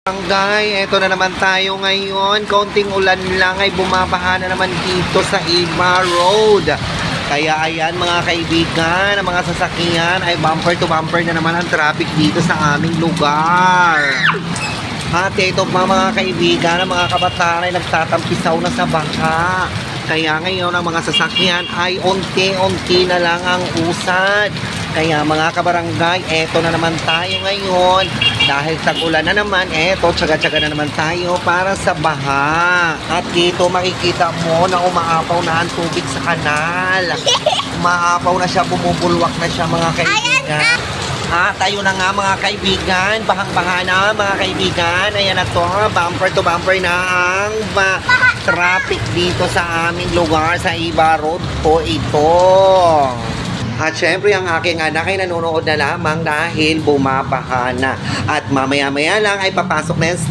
Barangay, eto na naman tayo ngayon. Konting ulan lang ay bumabaha na naman dito sa Iba Road. Kaya ayan mga kaibigan, ang mga sasakyan ay bumper to bumper na naman ang traffic dito sa aming lugar. At ito pa mga kaibigan, ang mga kabataan ay nagtatampisaw na sa baha. Kaya ngayon ang mga sasakyan ay unti-unti na lang ang usad. Kaya mga kabarangay, eto na naman tayo ngayon. Dahil tag-ulan na naman, eto, tsaga-tsaga na naman tayo para sa baha. At dito makikita mo na umaapaw na ang tubig sa kanal. Umaapaw na siya, bumubulwak na siya mga kaibigan. At ayun na nga mga kaibigan, bahang-baha na mga kaibigan. Ayan na to, bumper to bumper na ang traffic dito sa aming lugar sa Iba Road po ito. At syempre ang aking anak ay nanonood na lamang dahil bumabaha na. At mamaya-maya lang ay papasok na yan